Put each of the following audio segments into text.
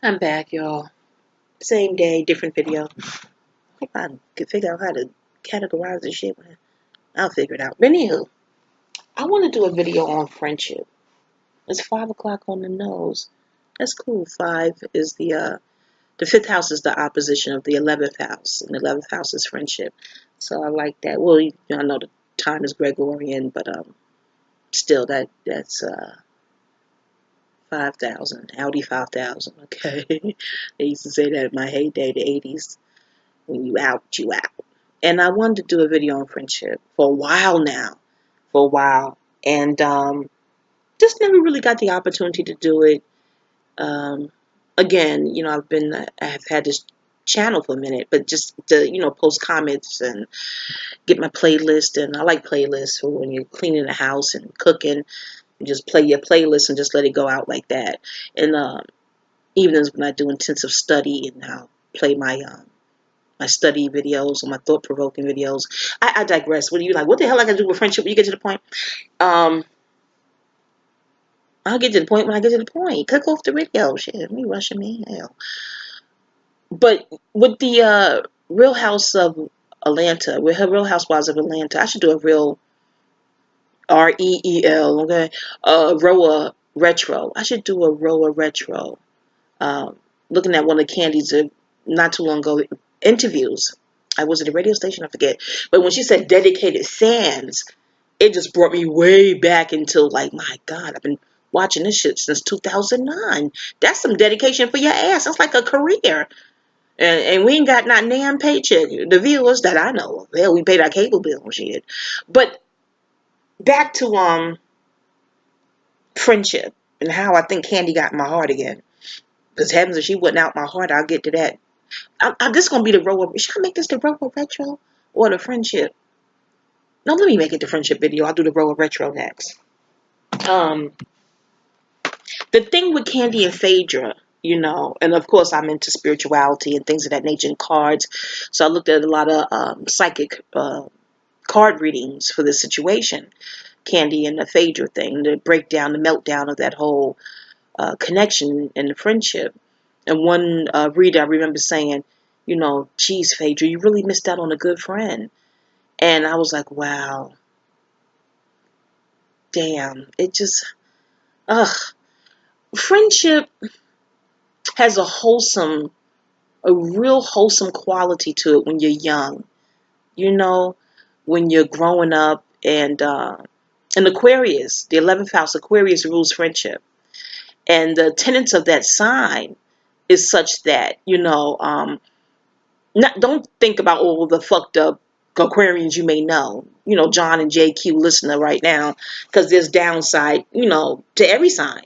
I'm back, y'all. Same day, different video. Hope I can figure out how to categorize this shit. I'll figure it out. But anywho, I want to do a video on friendship. It's 5 o'clock on the nose. That's cool. Five is the fifth house is the opposition of the 11th house, and the 11th house is friendship. So I like that. Well, I know the time is Gregorian, but still that's 5,000. Audi 5,000. Okay, they used to say that in my heyday, the 80s. When you out, you out. And I wanted to do a video on friendship for a while now, and just never really got the opportunity to do it. Again, I've had this channel for a minute, but just to post comments and get my playlist, and I like playlists for when you're cleaning the house and cooking. You just play your playlist and just let it go out like that. And evenings when I do intensive study, and I'll play my study videos or my thought-provoking videos. I digress. What are you like? What the hell I gotta do with friendship? When you get to the point, um, I'll get to the point when I get to the point. Click off the video. Shit, me rushing me. Hell. But with the Real House of Atlanta, with her Real Housewives of Atlanta, I should do a real REEL. Okay, Roa retro. I should do a Roa retro. Um, Looking at one of Kandi's not too long ago interviews. I was at a radio station, I forget. But when she said dedicated fans, it just brought me way back into like, my God, I've been watching this shit since 2009. That's some dedication for your ass. That's like a career. And we ain't got not damn paycheck. The viewers that I know of. Hell, we paid our cable bill and shit. But back to friendship and how I think Kandi got in my heart again. Because heavens, if she wasn't out my heart, I'll get to that. This is going to be the Roa. Should I make this the Roa Retro or the Friendship? No, let me make it the Friendship video. I'll do the Roa Retro next. Um, the thing with Kandi and Phaedra, and of course I'm into spirituality and things of that nature and cards. So I looked at a lot of psychic card readings for this situation. Kandi and the Phaedra thing, the breakdown, the meltdown of that whole connection and the friendship. And one reader I remember saying, geez, Phaedra, you really missed out on a good friend. And I was like, wow, damn. It just, ugh. Friendship has a real wholesome quality to it when you're young. When you're growing up, and Aquarius, the 11th house, Aquarius rules friendship. And the tenets of that sign is such that, don't think about all the fucked up Aquarians you may know. John and JQ listener right now, because there's downside, to every sign.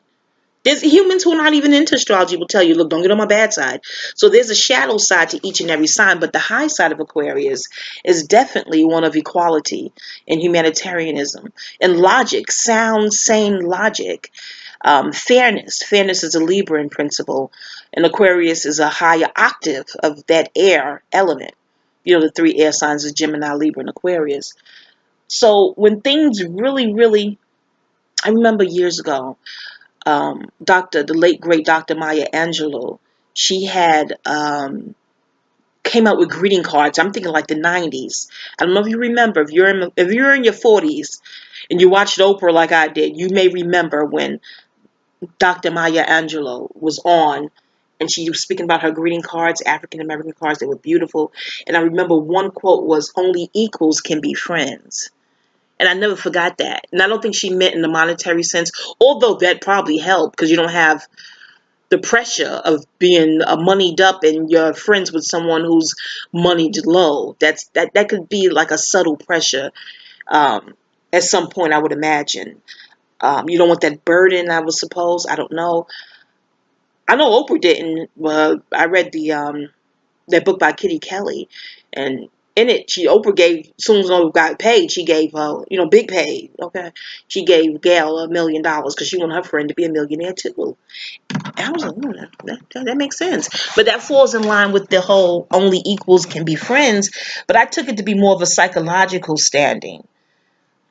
There's humans who are not even into astrology will tell you, look, don't get on my bad side. So there's a shadow side to each and every sign, but the high side of Aquarius is definitely one of equality and humanitarianism and logic, sound, sane logic. Fairness. Fairness is a Libra in principle, and Aquarius is a higher octave of that air element. The three air signs are Gemini, Libra, and Aquarius. So when things really, really, I remember years ago, the late great Dr. Maya Angelou, she had came out with greeting cards. I'm thinking like the 90s. I don't know if you remember. If you're in your 40s and you watched Oprah like I did, you may remember when Dr. Maya Angelou was on, and she was speaking about her greeting cards, African American cards. They were beautiful. And I remember one quote was, "Only equals can be friends." And I never forgot that. And I don't think she meant in the monetary sense, although that probably helped because you don't have the pressure of being moneyed up and you're friends with someone who's moneyed low. That could be like a subtle pressure at some point, I would imagine. You don't want that burden, I would suppose. I don't know. I know Oprah didn't. I read that book by Kitty Kelly, and in it, Oprah gave, as soon as Oprah got paid, she gave big paid. Okay, she gave Gail $1 million because she wanted her friend to be a millionaire too. And I was like, that makes sense. But that falls in line with the whole only equals can be friends. But I took it to be more of a psychological standing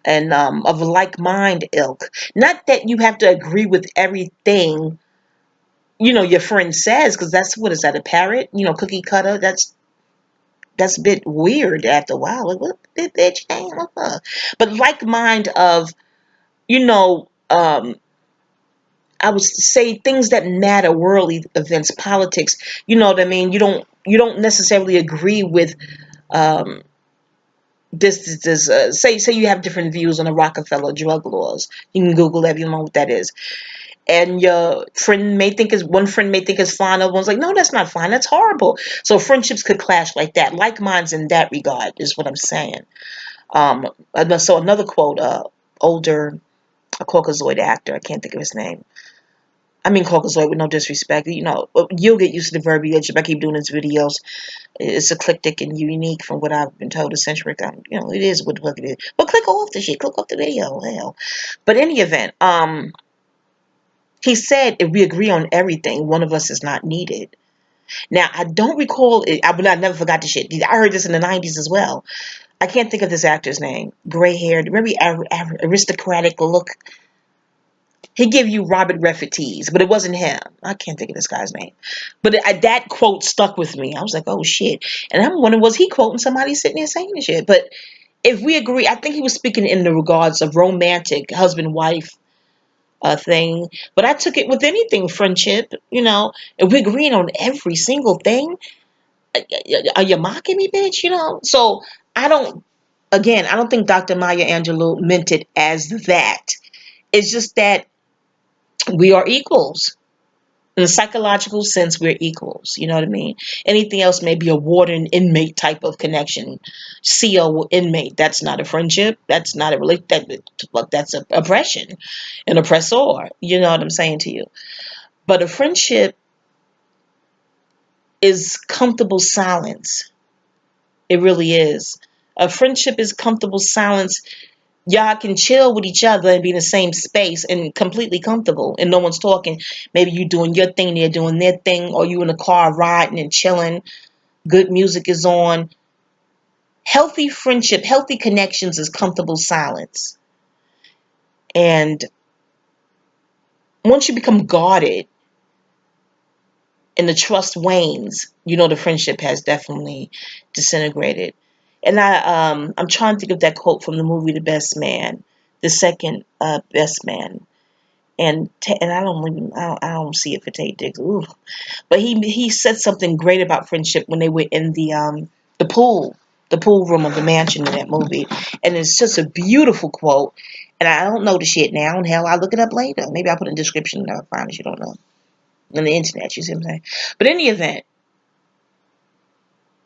and of a like mind ilk. Not that you have to agree with everything your friend says, because that's, what is that, a parrot? Cookie cutter. That's a bit weird after a while. Like, what did bitch name? But like mind of, you know, um, I would say things that matter, worldly events, politics. You know what I mean? You don't necessarily agree with um, this. Say you have different views on the Rockefeller drug laws. You can Google that if you know what that is. And your friend may think is one friend may think is fine. Other one's like, no, that's not fine. That's horrible. So friendships could clash like that. Like minds in that regard is what I'm saying. So another quote, older, a Caucasoid actor, I can't think of his name. I mean Caucasoid with no disrespect. You'll get used to the verbiage if I keep doing these videos. It's eclectic and unique from what I've been told, eccentric. It is what the fuck it is. But click off the shit. Click off the video. Hell. But in any event, he said if we agree on everything, one of us is not needed. Now, I don't recall it. I never forgot the shit. I heard this in the 90s as well. I can't think of this actor's name. Gray-haired, very aristocratic look. He gave you Robert Redford, but it wasn't him. I can't think of this guy's name. But that quote stuck with me. I was like, oh, shit. And I'm wondering, was he quoting somebody sitting there saying this shit? But if we agree, I think he was speaking in the regards of romantic husband-wife thing. But I took it with anything, friendship. If we're agreeing on every single thing, are you mocking me, bitch? So I don't think Dr. Maya Angelou meant it as that. It's just that we are equals. In a psychological sense, we're equals. You know what I mean? Anything else may be a warden inmate type of connection. CO inmate. That's not a friendship. That's not a relationship. That's a oppression, an oppressor. You know what I'm saying to you? But a friendship is comfortable silence. It really is. A friendship is comfortable silence. Y'all can chill with each other and be in the same space and completely comfortable and no one's talking. Maybe you doing your thing, they're doing their thing, or you in the car riding and chilling. Good music is on. Healthy friendship, healthy connections is comfortable silence. And once you become guarded and the trust wanes, the friendship has definitely disintegrated. And I'm trying to think of that quote from the movie The Best Man, the second best man. And I don't see it for Tate Diggs. Ooh. But he said something great about friendship when they were in the pool room of the mansion in that movie. And it's just a beautiful quote. And I don't know the shit now. And hell, I'll look it up later. Maybe I'll put it in the description and I'll find it. You don't know. On the internet, you see what I'm saying? But in the event,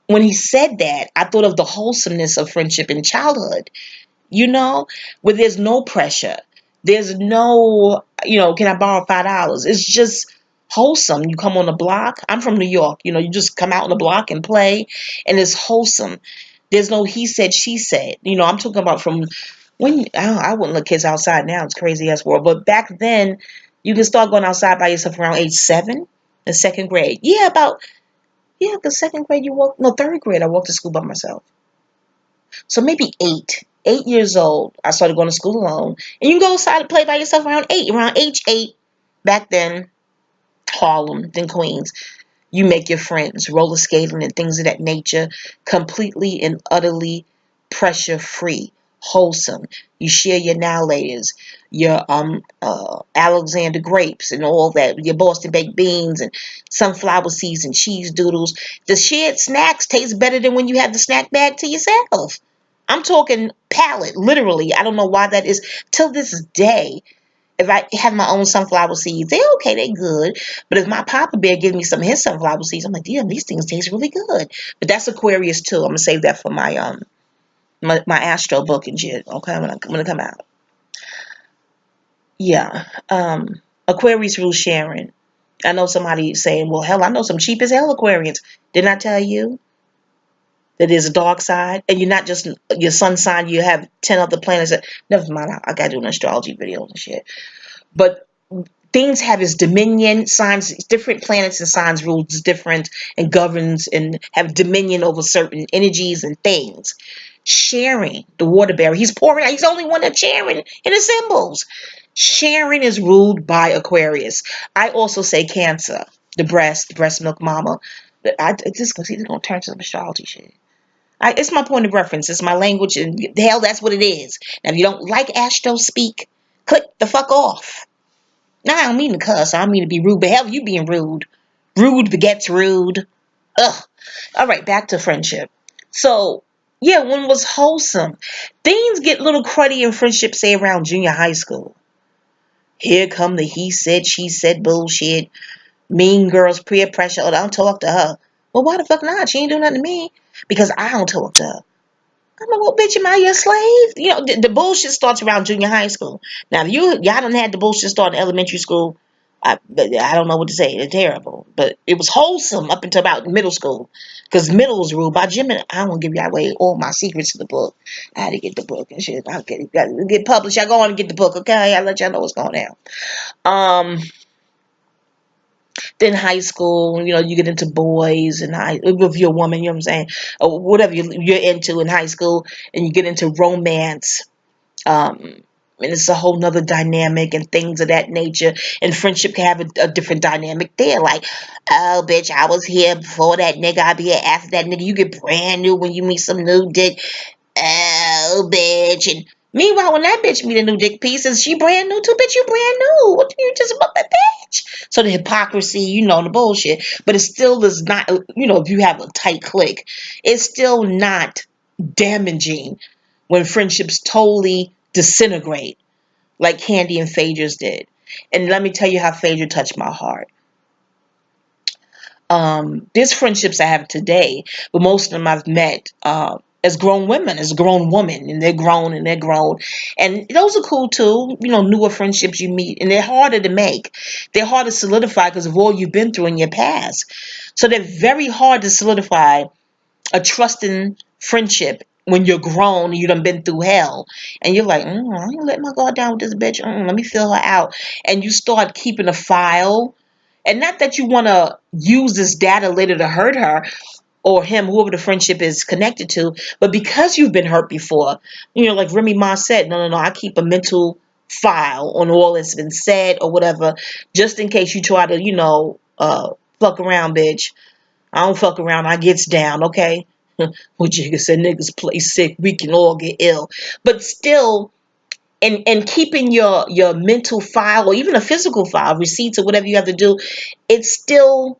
when he said that, I thought of the wholesomeness of friendship in childhood, where there's no pressure. There's no, can I borrow $5? It's just wholesome. You come on the block. I'm from New York. You just come out on the block and play, and it's wholesome. There's no he said, she said. I'm talking about from when I wouldn't let kids outside now. It's crazy ass world. But back then, you can start going outside by yourself around age 7, the second grade. The second grade third grade, I walked to school by myself. So maybe 8 years old, I started going to school alone. And you can go outside and play by yourself around age 8. Back then, Harlem, then Queens. You make your friends, roller skating and things of that nature, completely and utterly pressure-free, wholesome. You share your now laters, your Alexander grapes and all that, your Boston baked beans and sunflower seeds and cheese doodles. The shared snacks taste better than when you have the snack bag to yourself. I'm talking palate, literally. I don't know why that is. Till this day, if I have my own sunflower seeds, they're okay, they're good. But if my Papa Bear gives me some of his sunflower seeds, I'm like, damn, these things taste really good. But that's Aquarius too. I'm gonna save that for my my Astro book and shit. Okay, when I come out. Yeah. Aquarius rules sharing. I know somebody saying, well, hell, I know some cheap as hell Aquarians. Didn't I tell you that there's a dark side? And you're not just your sun sign, you have 10 other planets. Never mind, I gotta do an astrology video and shit. But things have its dominion, signs, different planets and signs rules different and governs and have dominion over certain energies and things. Sharing, the water bearer, he's pouring out, he's the only one that's sharing in the symbols. Sharing is ruled by Aquarius. I also say Cancer, the breast milk mama. This is gonna turn to some astrology shit. It's my point of reference. It's my language, and the hell, that's what it is. Now, if you don't like Astro speak, click the fuck off. Now, I don't mean to cuss. I don't mean to be rude, but hell, you being rude. Rude begets rude. Ugh. All right, back to friendship. So, yeah, one was wholesome. Things get a little cruddy in friendship, say around junior high school. Here come the he said, she said bullshit. Mean girls, peer pressure. Oh, I don't talk to her. Well, why the fuck not? She ain't doing nothing to me. Because I don't talk to her. I'm like, well, bitch, am I your slave? You know, the bullshit starts around junior high school. Now, if y'all done had the bullshit start in elementary school, I don't know what to say. They're terrible. But it was wholesome up until about middle school. Because middle was ruled by Jim, and I don't want to give you away all my secrets in the book. I had to get the book and shit. I'll get published. I go on and get the book, okay? I'll let y'all know what's going on. Then high school, you know, you get into boys and if you're a woman, you know what I'm saying, or whatever you're into in high school, and you get into romance, and it's a whole nother dynamic and things of that nature. And friendship can have a different dynamic there. Like, oh, bitch, I was here before that nigga. I'll be here after that nigga. You get brand new when you meet some new dick. Oh, bitch. And meanwhile, when that bitch meet a new dick piece, is she brand new too? Bitch, you brand new. What do you just about that bitch? So the hypocrisy, you know, the bullshit. But it still does not, you know, if you have a tight clique, it's still not damaging when friendships totally disintegrate like Kandi and Phaedra's did. And let me tell you how Phaedra touched my heart. There's friendships I have today, but most of them I've met as grown women, as a grown woman, and they're grown and they're grown. And those are cool too, you know, newer friendships you meet, and they're harder to make. They're hard to solidify because of all you've been through in your past. So they're very hard to solidify a trusting friendship when you're grown and you done been through hell. And you're like, I ain't let my guard down with this bitch. Let me feel her out. And you start keeping a file. And not that you want to use this data later to hurt her or him, whoever the friendship is connected to, but because you've been hurt before, you know, like Remy Ma said, no, I keep a mental file on all that's been said or whatever, just in case you try to, you know, fuck around, bitch. I don't fuck around, I gets down, okay? Well, Jigga said niggas play sick, we can all get ill. But still, and keeping your mental file or even a physical file, receipts or whatever you have to do, it still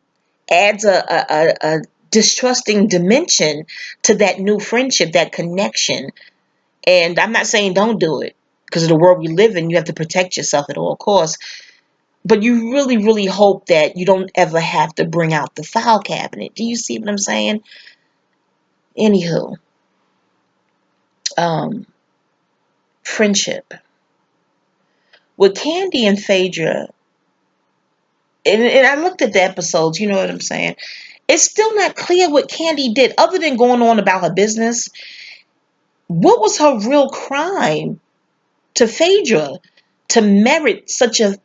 adds a distrusting dimension to that new friendship, that connection. And I'm not saying don't do it, because of the world we live in, you have to protect yourself at all costs. But you really, really hope that you don't ever have to bring out the file cabinet. Do you see what I'm saying? Anywho, friendship. With Kandi and Phaedra, and I looked at the episodes, you know what I'm saying? It's still not clear what Kandi did, other than going on about her business. What was her real crime to Phaedra to merit such a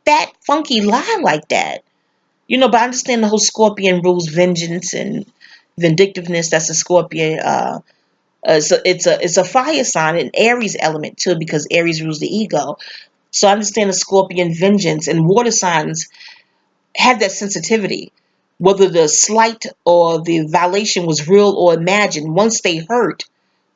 fat, funky lie like that? You know, but I understand the whole Scorpion rules vengeance and vindictiveness. That's a Scorpion. It's a fire sign, an Aries element too, because Aries rules the ego. So I understand the Scorpion vengeance, and water signs have that sensitivity. Whether the slight or the violation was real or imagined, once they hurt,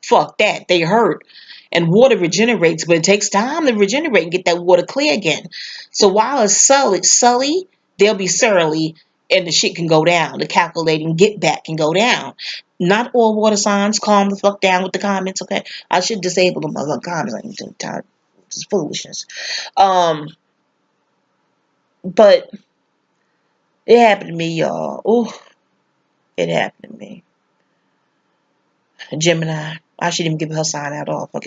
fuck that, they hurt. And water regenerates, but it takes time to regenerate and get that water clear again. So while it's sully, they'll be surly, and the shit can go down. The calculating get back can go down. Not all water signs. Calm the fuck down with the comments, okay? I should disable them other comments. Like, it's foolishness. But it happened to me, y'all. Ooh, it happened to me. Gemini. I shouldn't even give her sign out all. Fuck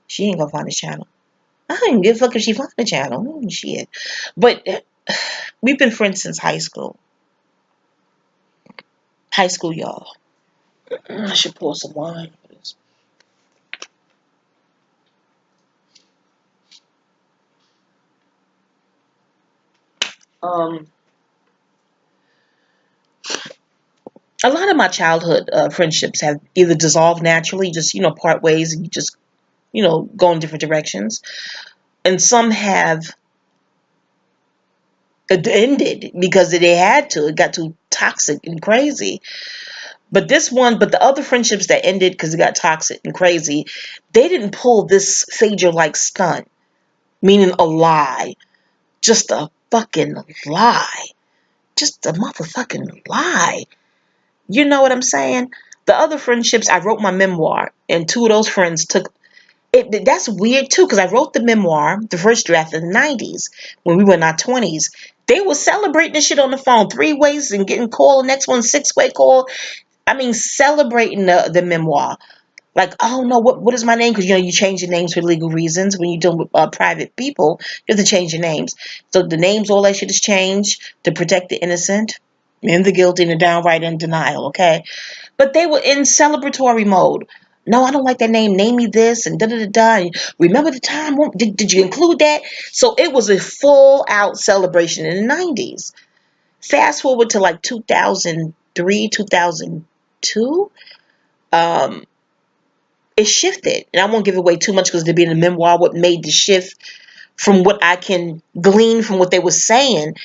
she ain't gonna find the channel. I don't even give a fuck if she find the channel. Shit. But we've been friends since high school. High school, y'all. I should pour some wine for this. A lot of my childhood friendships have either dissolved naturally, just, you know, part ways, and you just, you know, go in different directions, and some have ended because they had to. It got too toxic and crazy. But the other friendships that ended because it got toxic and crazy, they didn't pull this Phaedra-like stunt, meaning a lie. Just a fucking lie. Just a motherfucking lie. You know what I'm saying? The other friendships, I wrote my memoir, and two of those friends took it. That's weird too, because I wrote the memoir, the first draft in the 90s, when we were in our 20s. They were celebrating this shit on the phone, 3 ways, and getting call, the next one 6-way call. I mean, celebrating the memoir. Like, oh no, what is my name? Because you change your names for legal reasons. When you're dealing with private people, you have to change your names. So the names, all that shit is changed to protect the innocent and the guilty and the downright in denial. Okay, but they were in celebratory mode. No, I don't like that name. Name me this and da da da da. Remember the time? Did you include that? So it was a full out celebration in the 90s. Fast forward to like 2003, 2002. Um, it shifted, and I won't give away too much because they're being a memoir. What made the shift from what I can glean from what they were saying?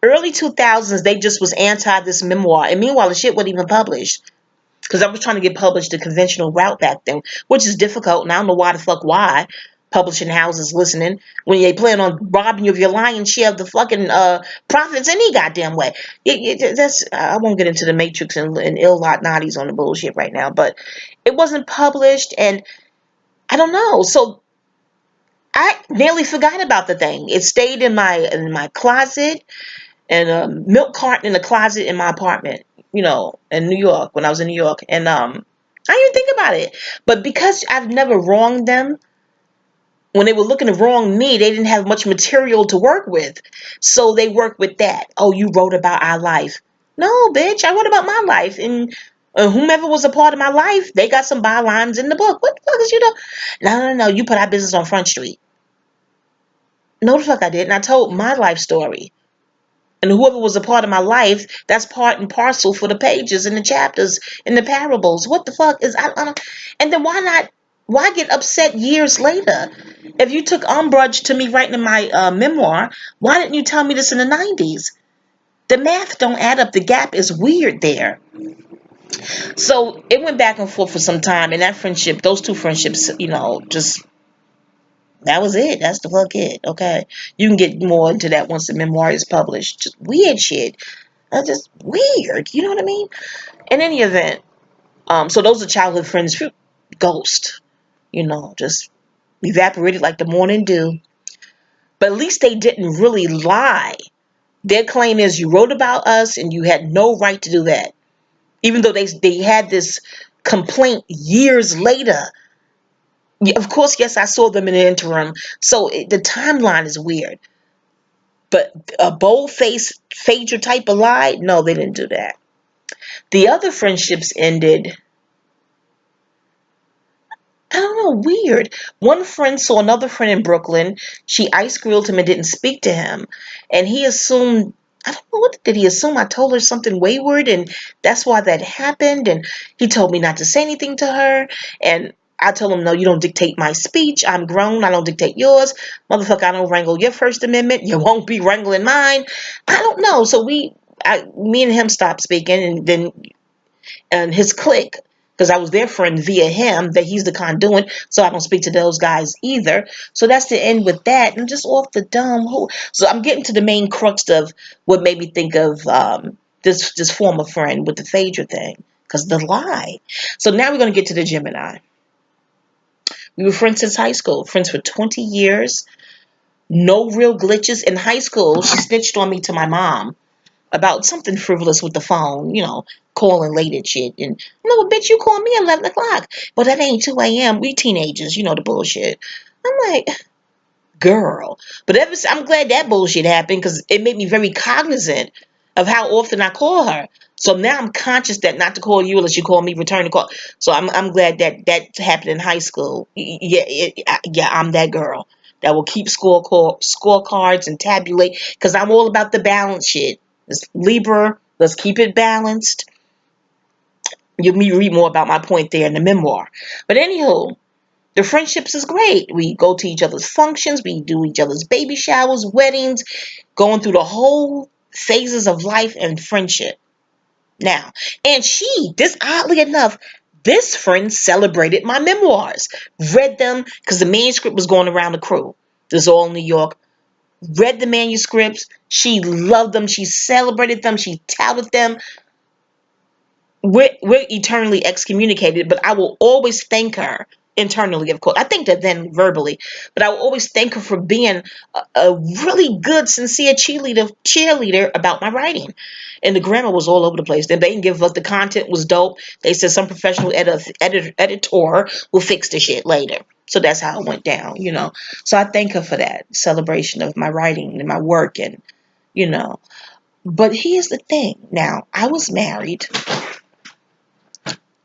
Early 2000s, they just was anti this memoir, and meanwhile, the shit wasn't even published. Because I was trying to get published the conventional route back then, which is difficult, and I don't know why publishing houses listening when they plan on robbing you of your lion's share of the fucking profits any goddamn way. I won't get into the matrix and ill lot naughties on the bullshit right now, but it wasn't published, and I don't know. So I nearly forgot about the thing. It stayed in my closet, and a milk carton in the closet in my apartment, in New York, when I was in New York. And I didn't even think about it. But because I've never wronged them, when they were looking to wrong me, they didn't have much material to work with. So they worked with that. Oh, you wrote about our life. No, bitch, I wrote about my life. And whomever was a part of my life, they got some bylines in the book. What the fuck is No, you put our business on Front Street. No, the fuck I didn't. I told my life story. And whoever was a part of my life, that's part and parcel for the pages and the chapters and the parables. What the fuck is I don't, and then why get upset years later? If you took umbrage to me writing in my memoir, why didn't you tell me this in the 90s? The math don't add up. The gap is weird there. So it went back and forth for some time, and that friendship, those two friendships, just that was it. That's the fuck it. Okay. You can get more into that once the memoir is published. Just weird shit. That's just weird. You know what I mean? In any event, so those are childhood friends. Ghost. Just evaporated like the morning dew. But at least they didn't really lie. Their claim is you wrote about us and you had no right to do that. Even though they had this complaint years later. Of course, yes, I saw them in the interim. So the timeline is weird. But a bold-faced Phaedra type of lie? No, they didn't do that. The other friendships ended, I don't know, weird. One friend saw another friend in Brooklyn. She ice grilled him and didn't speak to him. And he assumed, I don't know, what did he assume? I told her something wayward, and that's why that happened. And he told me not to say anything to her. And I told him, no, you don't dictate my speech. I'm grown. I don't dictate yours. Motherfucker, I don't wrangle your First Amendment. You won't be wrangling mine. I don't know. So me and him stopped speaking, and then his clique, because I was their friend via him, that he's the conduit, so I don't speak to those guys either. So that's the end with that. And just off the dumb hole. So I'm getting to the main crux of what made me think of this former friend with the Phaedra thing, because the lie. So now we're going to get to the Gemini. We were friends since high school, friends for 20 years. No real glitches. In high school, she snitched on me to my mom about something frivolous with the phone, calling late and shit. And no, bitch, you call me at 11 o'clock. But that ain't 2 a.m. We teenagers, the bullshit. I'm like, girl. But I'm glad that bullshit happened, because it made me very cognizant of how often I call her. So now I'm conscious that not to call you unless you call me, return the call. So I'm glad that happened in high school. Yeah, I'm that girl that will keep scorecards and tabulate, because I'm all about the balance shit. It's Libra, let's keep it balanced. You'll read more about my point there in the memoir. But anywho, The friendships is great. We go to each other's functions. We do each other's baby showers, weddings, going through the whole phases of life and friendship. Now, and this oddly enough, this friend celebrated my memoirs, read them because the manuscript was going around the crew. This is all in New York. Read the manuscripts. She loved them. She celebrated them. She touted them. We're eternally excommunicated, but I will always thank her internally, of course. I thanked her then verbally, but I will always thank her for being a really good, sincere cheerleader about my writing. And the grammar was all over the place. They didn't give us the content was dope. They said some professional editor will fix the shit later. So that's how it went down, you know. So I thank her for that celebration of my writing and my work, and you know. But here's the thing. Now, I was married.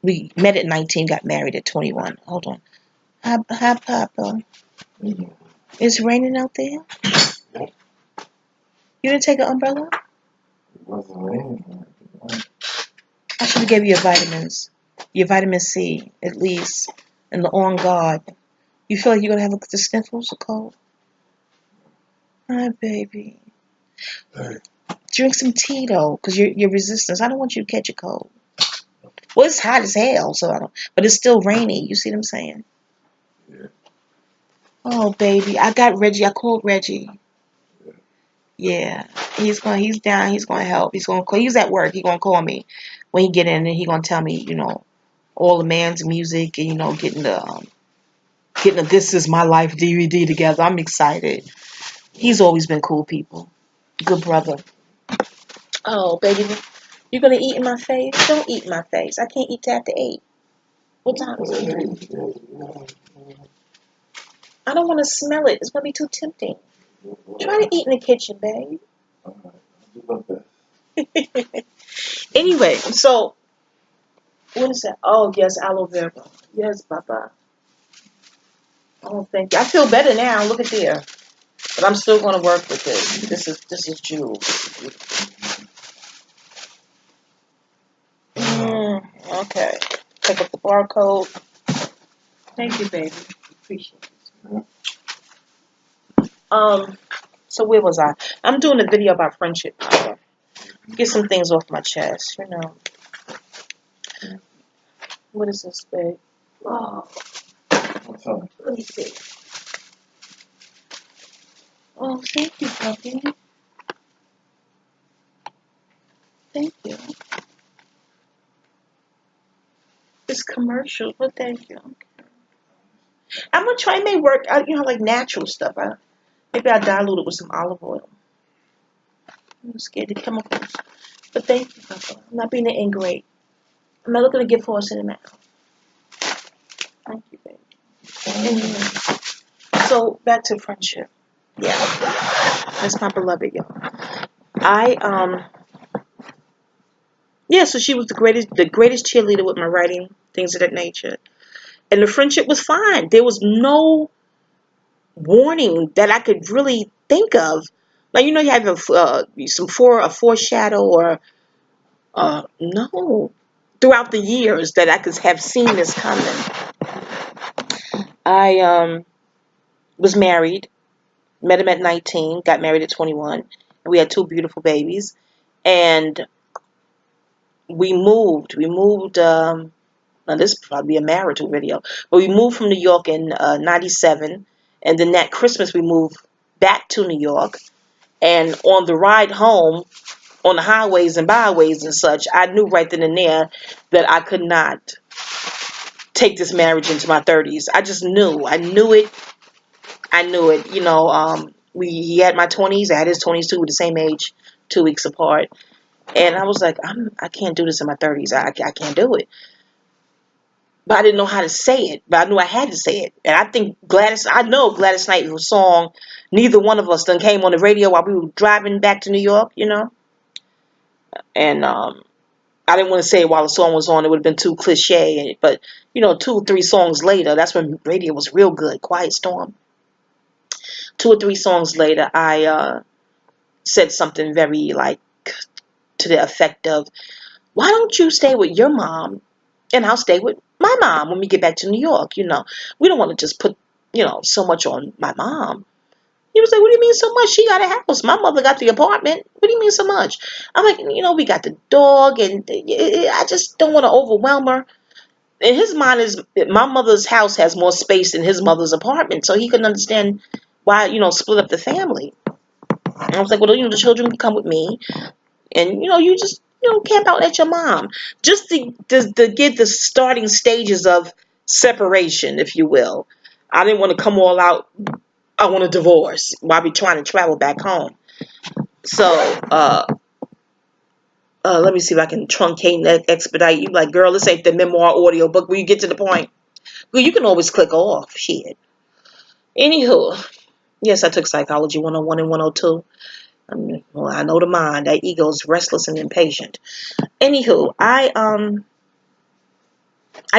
We met at 19, got married at 21. Hold on. Hi, Papa. It's raining out there? You didn't take an umbrella? It wasn't raining. I should have gave you your vitamins. Your vitamin C, at least. And the On Guard. You feel like you're going to have the sniffles or cold? Hi, baby. Hey. Drink some tea, though, because you're resistant. I don't want you to catch a cold. Well, it's hot as hell, but it's still rainy. You see what I'm saying? Yeah. Oh, baby. I got Reggie. I called Reggie. Yeah. He's down. He's gonna help. He's gonna call. He's at work. He's gonna call me when he get in, and he gonna tell me, all the man's music, and getting the This Is My Life DVD together. I'm excited. He's always been cool, people. Good brother. Oh, baby, you gonna eat in my face? Don't eat in my face. I can't eat till after 8. What time is it? I don't want to smell it. It's gonna be too tempting. Try to eat in the kitchen, babe. Anyway, so what is that? Oh, yes, aloe vera. Yes, Papa. Oh, thank you. I feel better now. Look at there. But I'm still going to work with this. This is Jewel. Okay. Pick up the barcode. Thank you, baby. Appreciate it. So where was I? I'm doing a video about friendship. Get some things off my chest, What is this, babe? Oh. Let me see. Oh, thank you, puppy. Thank you. It's commercial, but thank you. Okay. I'm gonna try and make work. Like natural stuff. Maybe I dilute it with some olive oil. I'm scared of chemicals, but thank you, Papa. I'm not being an ingrate. I'm not looking to give horse in the mouth. Thank you, baby. Anyway, so back to friendship. Yeah, that's my beloved, y'all. So she was the greatest cheerleader with my writing, things of that nature. And the friendship was fine. There was no warning that I could really think of. Like, you have a foreshadow or no, throughout the years that I could have seen this coming. I was married, met him at 19, got married at 21, and we had 2 beautiful babies. And we moved. Now this will probably be a marital video, but we moved from New York in 97, and then that Christmas we moved back to New York. And on the ride home, on the highways and byways and such, I knew right then and there that I could not take this marriage into my 30s. I just knew. I knew it. He had my 20s. I had his 20s too. We're the same age, 2 weeks apart. And I was like, I can't do this in my 30s. I can't do it. But I didn't know how to say it. But I knew I had to say it. And I think Gladys Knight's song, Neither One of Us, done came on the radio while we were driving back to New York, And I didn't want to say it while the song was on. It would have been too cliche. But, 2 or 3 songs later, that's when radio was real good. Quiet Storm. 2 or 3 songs later, I said something very, to the effect of, why don't you stay with your mom and I'll stay with my mom when we get back to New York. We don't want to just put, so much on my mom. He was like, what do you mean so much? She got a house. My mother got the apartment. What do you mean so much? I'm like, we got the dog, and I just don't want to overwhelm her. In his mind, my mother's house has more space than his mother's apartment, so he couldn't understand why, split up the family. And I was like, well, the children can come with me, and you just camp out at your mom, just to get the starting stages of separation, if you will. I didn't want to come all out. I want a divorce while I be trying to travel back home. So let me see if I can truncate and expedite. You like, girl, this ain't the memoir audio book where you get to the point. Well, you can always click off. Shit. Anywho, yes, I took Psychology 101 and 102. Well, I know the mind. That ego is restless and impatient. Anywho, I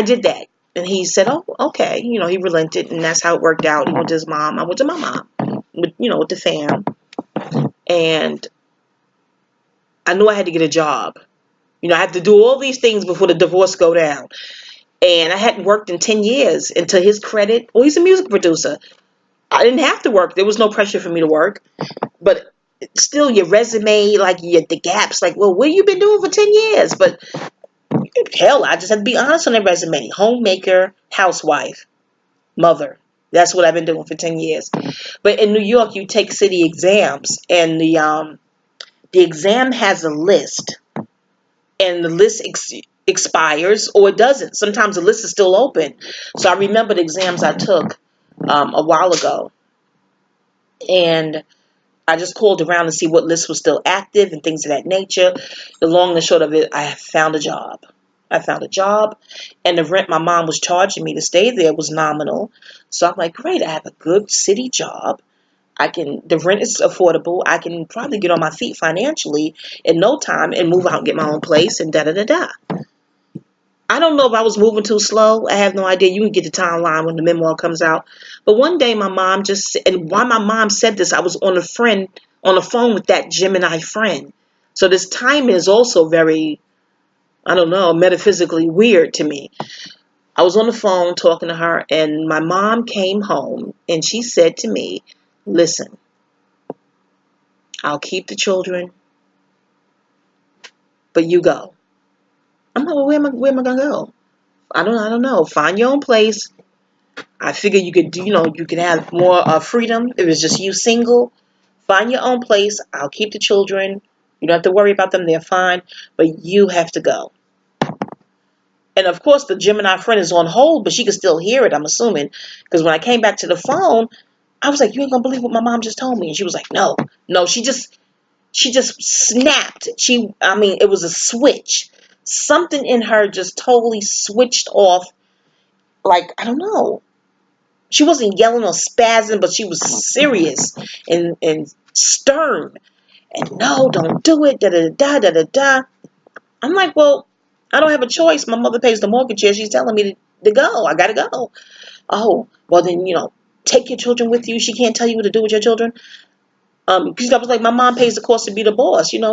did that. And he said, oh, okay. He relented, and that's how it worked out. He went to his mom. I went to my mom, with the fam. And I knew I had to get a job. I had to do all these things before the divorce go down. And I hadn't worked in 10 years. And to his credit, well, he's a music producer. I didn't have to work. There was no pressure for me to work. But still, your resume, like the gaps, like, well, what have you been doing for 10 years? But hell, I just had to be honest on that resume. Homemaker, housewife, mother. That's what I've been doing for 10 years. But in New York, you take city exams, and the exam has a list, and the list expires or it doesn't. Sometimes the list is still open. So I remember the exams I took a while ago, and I just called around to see what list was still active and things of that nature. The long and the short of it, I found a job. And the rent my mom was charging me to stay there was nominal. So I'm like, great, I have a good city job. The rent is affordable. I can probably get on my feet financially in no time and move out and get my own place and da-da-da-da. I don't know if I was moving too slow. I have no idea. You can get the timeline when the memoir comes out. But one day my mom and while my mom said this, I was on the phone with that Gemini friend. So this timing is also very, I don't know, metaphysically weird to me. I was on the phone talking to her, and my mom came home, and she said to me, listen, I'll keep the children, but you go. I'm like, well, where am I going to go? I don't know. Find your own place. I figure you could have more freedom if it's just you single. Find your own place. I'll keep the children. You don't have to worry about them. They're fine. But you have to go. And of course, the Gemini friend is on hold, but she can still hear it, I'm assuming. Because when I came back to the phone, I was like, you ain't going to believe what my mom just told me. And she was like, no, she just snapped. It was a switch. Something in her just totally switched off. Like, I don't know. She wasn't yelling or spazzing, but she was serious and stern. And no, don't do it. Da da da da da da. I'm like, well, I don't have a choice. My mother pays the mortgage here. She's telling me to go. I gotta go. Oh, well then, take your children with you. She can't tell you what to do with your children. Because I was like, my mom pays the cost to be the boss. Who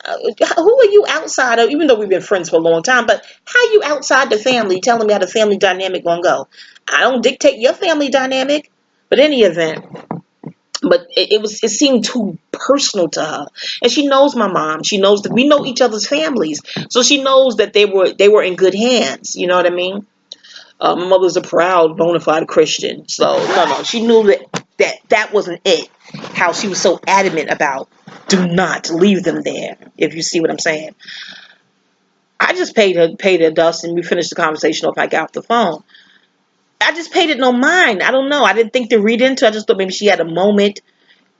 are you outside of, even though we've been friends for a long time, but how you outside the family telling me how the family dynamic gonna go? I don't dictate your family dynamic. But in any event, it seemed too personal to her. And she knows my mom. She knows that we know each other's families. So she knows that they were in good hands. You know what I mean? My mother's a proud, bona fide Christian. So no, she knew that wasn't it. How she was so adamant about, do not leave them there, if you see what I'm saying. I just paid her dust, and we finished the conversation off. I got off the phone. I just paid it no mind. I don't know. I didn't think to read into it. I just thought maybe she had a moment.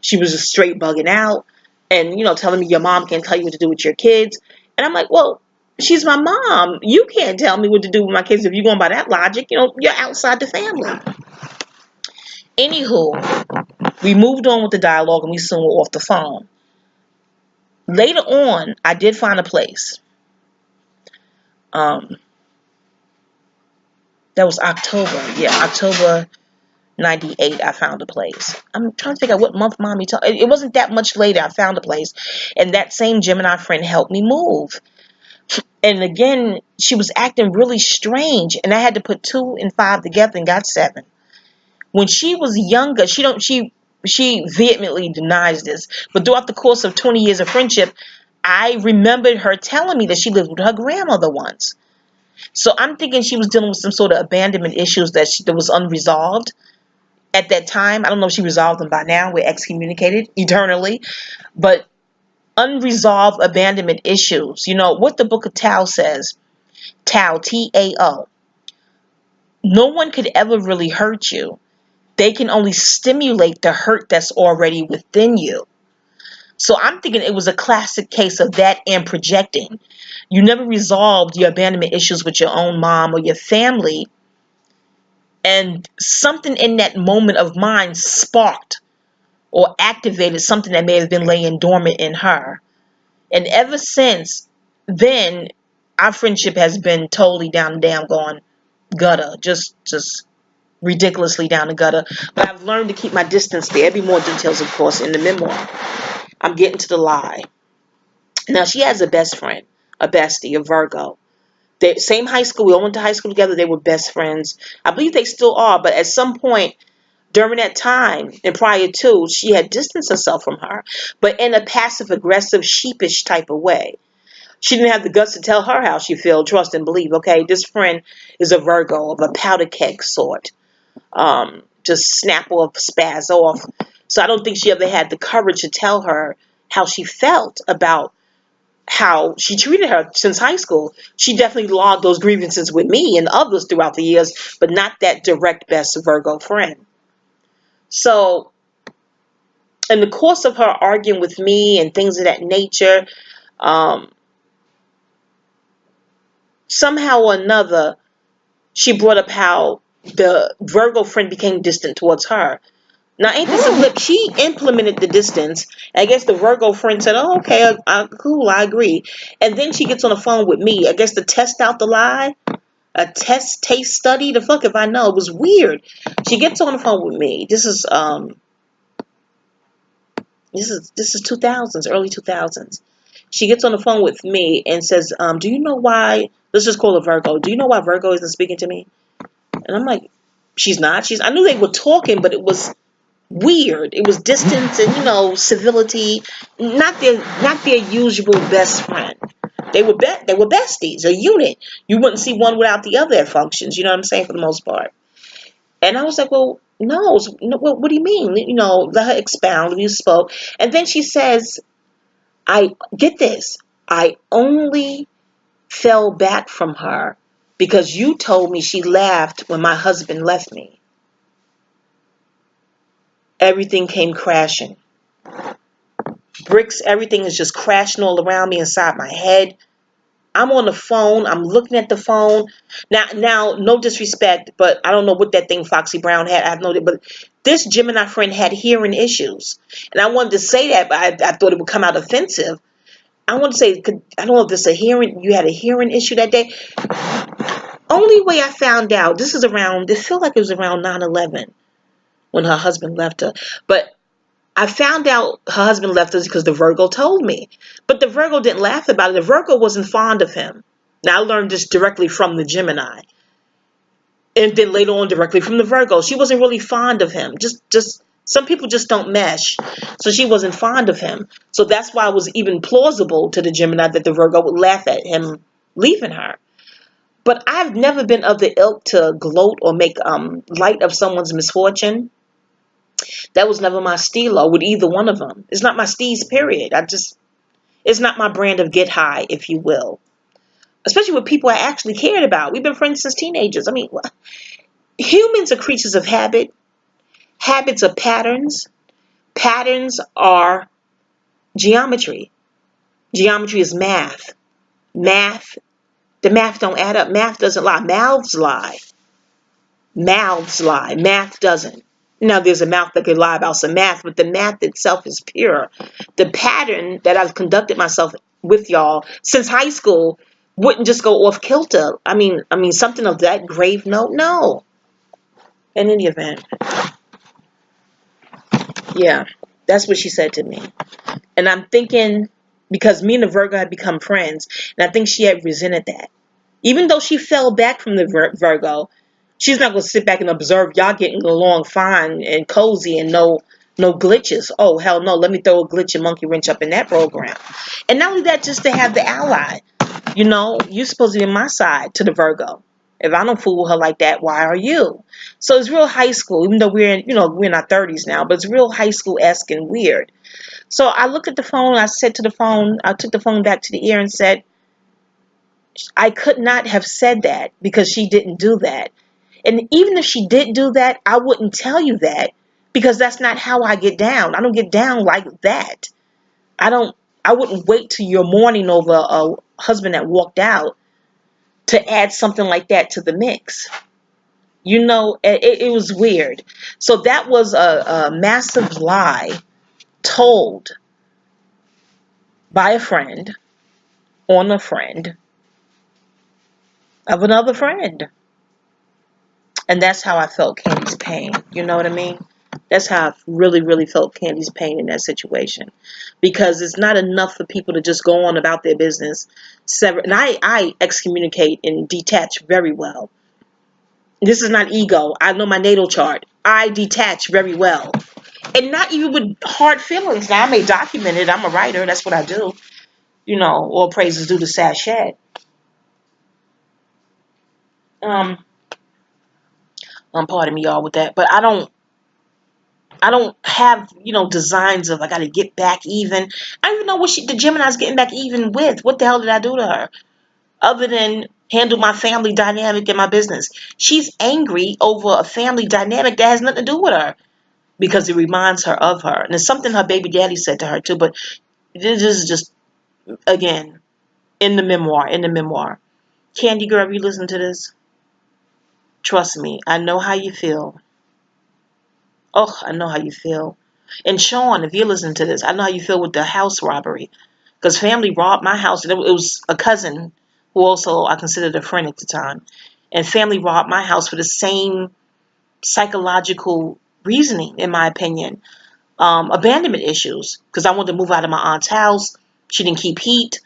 She was just straight bugging out and, telling me your mom can't tell you what to do with your kids. And I'm like, well, she's my mom. You can't tell me what to do with my kids if you're going by that logic. You're outside the family. Anywho, we moved on with the dialogue, and we soon were off the phone. Later on, I did find a place. That was October. Yeah, October 98, I found a place. I'm trying to figure out what month mommy told. It wasn't that much later I found a place. And that same Gemini friend helped me move. And again, she was acting really strange, and I had to put 2 and 5 together and got 7. When she was younger, she vehemently denies this, but throughout the course of 20 years of friendship, I remembered her telling me that she lived with her grandmother once. So I'm thinking she was dealing with some sort of abandonment issues that was unresolved at that time. I don't know if she resolved them by now. We're excommunicated eternally, but unresolved abandonment issues. You know what the Book of Tao says. Tao, Tao. No one could ever really hurt you. They can only stimulate the hurt that's already within you. So I'm thinking it was a classic case of that and projecting. You never resolved your abandonment issues with your own mom or your family, and something in that moment of mine sparked or activated something that may have been laying dormant in her. And ever since then, our friendship has been totally down the damn gone gutter. Just ridiculously down the gutter. But I've learned to keep my distance. There'll be more details, of course, in the memoir. I'm getting to the lie. Now, she has a best friend, a bestie, a Virgo. They same high school. We all went to high school together. They were best friends. I believe they still are. But at some point during that time and prior to, she had distanced herself from her, but in a passive aggressive, sheepish type of way. She didn't have the guts to tell her how she felt. Trust and believe. Okay, this friend is a Virgo of a powder keg sort. Just snap off, spaz off. So I don't think she ever had the courage to tell her how she felt about how she treated her since high school. She definitely logged those grievances with me and others throughout the years, but not that direct best Virgo friend. So in the course of her arguing with me and things of that nature, um, somehow or another, she brought up how the Virgo friend became distant towards her. Now, ain't this a flip? She implemented the distance. I guess the Virgo friend said, "Oh, okay, cool, I agree." And then she gets on the phone with me. I guess to test out the lie, a test taste study. The fuck if I know. It was weird. She gets on the phone with me. This is 2000s, early 2000s. She gets on the phone with me and says, "Do you know why?" Let's just call her Virgo. "Do you know why Virgo isn't speaking to me?" And I'm like, "She's not." I knew they were talking, but it was weird. It was distance and civility, not their usual best friend. They were besties, a unit. You wouldn't see one without the other at functions. You know what I'm saying, for the most part. And I was like, well, no. What do you mean? Let her expound. We spoke, and then she says, "I get this. I only fell back from her because you told me she laughed when my husband left me. Everything came crashing. Bricks, everything is just crashing all around me inside my head. I'm on the phone. I'm looking at the phone. Now, no disrespect, but I don't know what that thing Foxy Brown had. I have no idea. But this Gemini friend had hearing issues. And I wanted to say that, but I thought it would come out offensive. I want to say, I don't know if you had a hearing issue that day. Only way I found out, it felt like it was around 9/11 when her husband left her. But I found out her husband left us because the Virgo told me. But the Virgo didn't laugh about it. The Virgo wasn't fond of him. Now, I learned this directly from the Gemini. And then later on directly from the Virgo. She wasn't really fond of him. Just some people just don't mesh. So she wasn't fond of him. So that's why it was even plausible to the Gemini that the Virgo would laugh at him leaving her. But I've never been of the ilk to gloat or make light of someone's misfortune. That was never my stilo with either one of them. It's not my steez, period. It's not my brand of get high, if you will. Especially with people I actually cared about. We've been friends since teenagers. I mean, humans are creatures of habit. Habits are patterns. Patterns are geometry. Geometry is math. The math don't add up. Math doesn't lie. Mouths lie. Mouths lie. Math doesn't. Now, there's a mouth that could lie about some math, but the math itself is pure. The pattern that I've conducted myself with y'all since high school wouldn't just go off kilter. I mean, something of that grave note. No. In any event, yeah, that's what she said to me. And I'm thinking, because me and the Virgo had become friends, and I think she had resented that. Even though she fell back from the Virgo, she's not going to sit back and observe y'all getting along fine and cozy and no glitches. Oh, hell no. Let me throw a glitch and monkey wrench up in that program. And not only that, just to have the ally. You're supposed to be on my side to the Virgo. If I don't fool her like that, why are you? So it's real high school, even though we're in our 30s now, but it's real high school-esque and weird. So I looked at the phone, I said to the phone, I took the phone back to the ear and said, I could not have said that because she didn't do that. And even if she did do that, I wouldn't tell you that because that's not how I get down. I don't get down like that. I wouldn't wait till you're mourning over a husband that walked out to add something like that to the mix. It was weird. So that was a massive lie told by a friend on a friend of another friend. And that's how I felt Kandi's pain. You know what I mean? That's how I really, really felt Kandi's pain in that situation. Because it's not enough for people to just go on about their business. And I excommunicate and detach very well. This is not ego. I know my natal chart. I detach very well. And not even with hard feelings. Now, I may document it. I'm a writer. That's what I do. All praises due to Sashat. Pardon me, y'all, with that. But I don't have, designs of I got to get back even. I don't even know what the Gemini's getting back even with. What the hell did I do to her? Other than handle my family dynamic and my business. She's angry over a family dynamic that has nothing to do with her because it reminds her of her. And it's something her baby daddy said to her too. But this is just, again, in the memoir. Kandi girl, you listen to this? Trust me, I know how you feel. Oh, I know how you feel. And Sean, if you're listening to this, I know how you feel with the house robbery. Because family robbed my house. And it was a cousin who also I considered a friend at the time. And family robbed my house for the same psychological reasoning, in my opinion. Abandonment issues. Because I wanted to move out of my aunt's house. She didn't keep heat.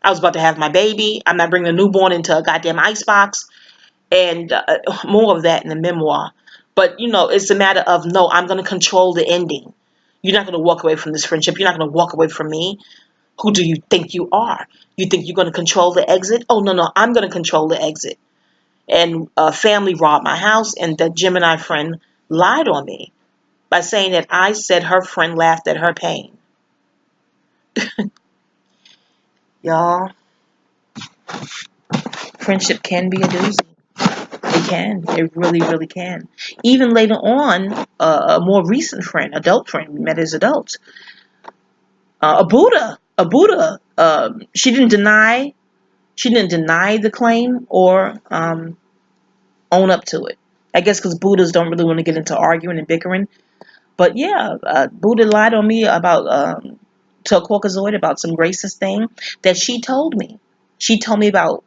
I was about to have my baby. I'm not bringing a newborn into a goddamn icebox. And more of that in the memoir. But, it's a matter of, no, I'm going to control the ending. You're not going to walk away from this friendship. You're not going to walk away from me. Who do you think you are? You think you're going to control the exit? Oh, no, I'm going to control the exit. And family robbed my house, and the Gemini friend lied on me by saying that I said her friend laughed at her pain. Y'all, friendship can be a doozy. It can. It really, really can. Even later on, a more recent friend, adult friend, we met as adults. A Buddha. She didn't deny the claim or own up to it. I guess because Buddhas don't really want to get into arguing and bickering. But yeah, Buddha lied on me about to a Caucasoid about some racist thing that she told me. She told me about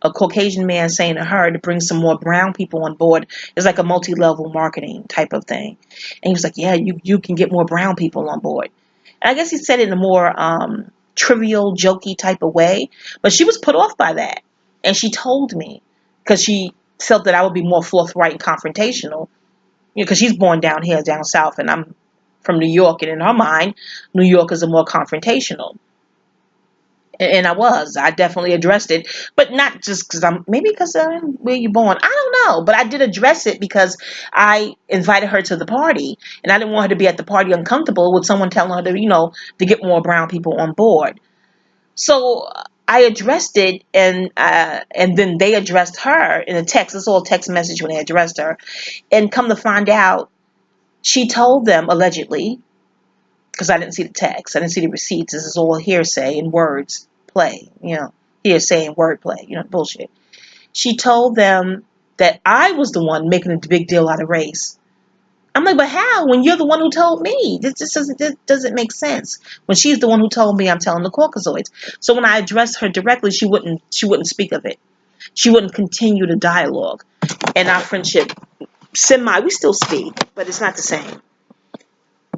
a Caucasian man saying to her to bring some more brown people on board. It's like a multi-level marketing type of thing. And he was like, yeah, you can get more brown people on board. And I guess he said it in a more trivial, jokey type of way. But she was put off by that. And she told me because she felt that I would be more forthright and confrontational. Because she's born down here, down south, and I'm from New York. And in her mind, New Yorkers are more confrontational. And I definitely addressed it, but not just because because I'm where you born. I don't know, but I did address it because I invited her to the party, and I didn't want her to be at the party uncomfortable with someone telling her to get more brown people on board. So I addressed it, and then they addressed her in a text. It's all text message when they addressed her, and come to find out, she told them allegedly. Because I didn't see the text. I didn't see the receipts. This is all hearsay and words play. Hearsay and wordplay. Bullshit. She told them that I was the one making a big deal out of race. I'm like, but how? When you're the one who told me. This doesn't make sense. When she's the one who told me, I'm telling the Caucasoids. So when I addressed her directly, she wouldn't speak of it. She wouldn't continue the dialogue. And our friendship, we still speak, but it's not the same.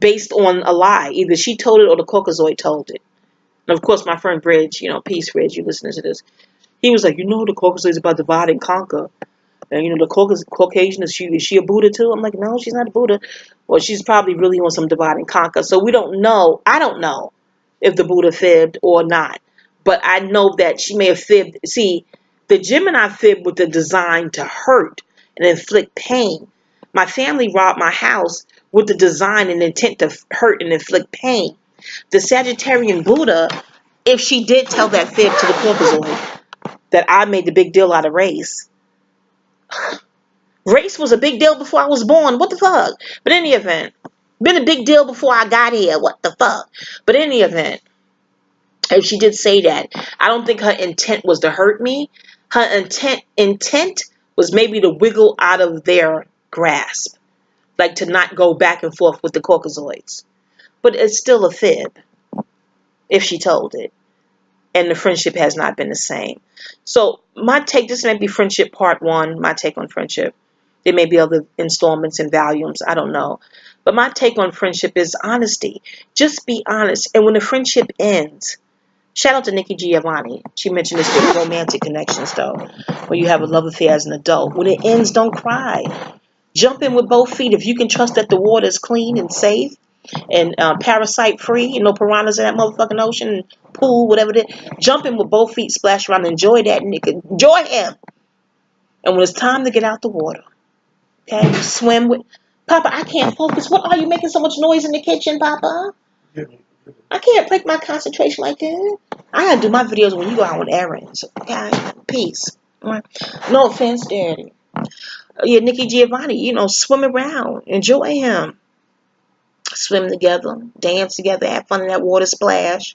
Based on a lie. Either she told it or the Caucasoid told it. And of course, my friend Bridge, peace, Bridge, you listening to this. He was like, the Caucasus is about divide and conquer. And the Caucasian, is she a Buddha too? I'm like, no, she's not a Buddha. Well, she's probably really on some divide and conquer. So we don't know. I don't know if the Buddha fibbed or not. But I know that she may have fibbed. See, the Gemini fibbed with the design to hurt and inflict pain. My family robbed my house with the design and intent to hurt and inflict pain. The Sagittarian Buddha, if she did tell that fib to the Caucasoid, that I made the big deal out of race. Race was a big deal before I was born. What the fuck? But in any event, been a big deal before I got here. What the fuck? But in any event, if she did say that, I don't think her intent was to hurt me. Her intent was maybe to wiggle out of their grasp, like to not go back and forth with the Caucasoids. But it's still a fib if she told it. And the friendship has not been the same. So my take, this may be friendship part 1, my take on friendship. There may be other installments and volumes, I don't know. But my take on friendship is honesty. Just be honest. And when the friendship ends, shout out to Nikki Giovanni. She mentioned this with romantic connections, though, where you have a love affair as an adult. When it ends, don't cry. Jump in with both feet. If you can trust that the water is clean and safe and parasite free, no piranhas in that motherfucking ocean, pool, whatever it is, jump in with both feet, splash around, enjoy that nigga. Enjoy him. And when it's time to get out the water, okay, you swim with. Papa, I can't focus. What are you making so much noise in the kitchen, Papa? I can't break my concentration like that. I gotta do my videos when you go out on errands. Okay, peace. No offense, Daddy. Yeah, Nikki Giovanni, swim around, enjoy him. Swim together, dance together, have fun in that water splash,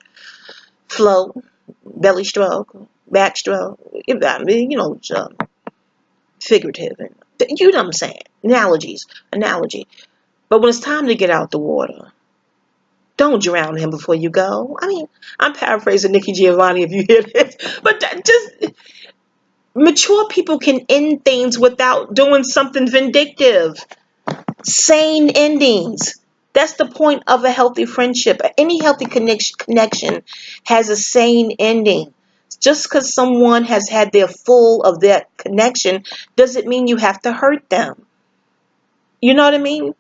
float, belly stroke, backstroke. Figurative. You know what I'm saying? Analogy. But when it's time to get out the water, don't drown him before you go. I mean, I'm paraphrasing Nikki Giovanni if you hear this, but just mature people can end things without doing something vindictive. Sane endings. That's the point of a healthy friendship. Any healthy connection has a sane ending. Just because someone has had their full of that connection doesn't mean you have to hurt them. You know what I mean?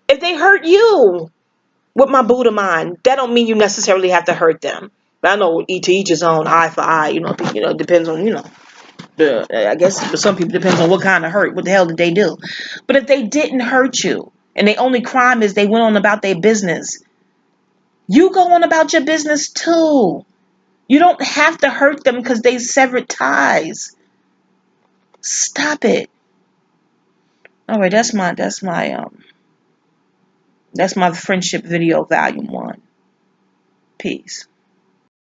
If they hurt you with my Buddha mind, that don't mean you necessarily have to hurt them. But I know to each his own, eye for eye. It depends on I guess for some people it depends on what kind of hurt. What the hell did they do? But if they didn't hurt you, and the only crime is they went on about their business, you go on about your business too. You don't have to hurt them because they severed ties. Stop it. All right, that's my friendship video volume 1. Peace.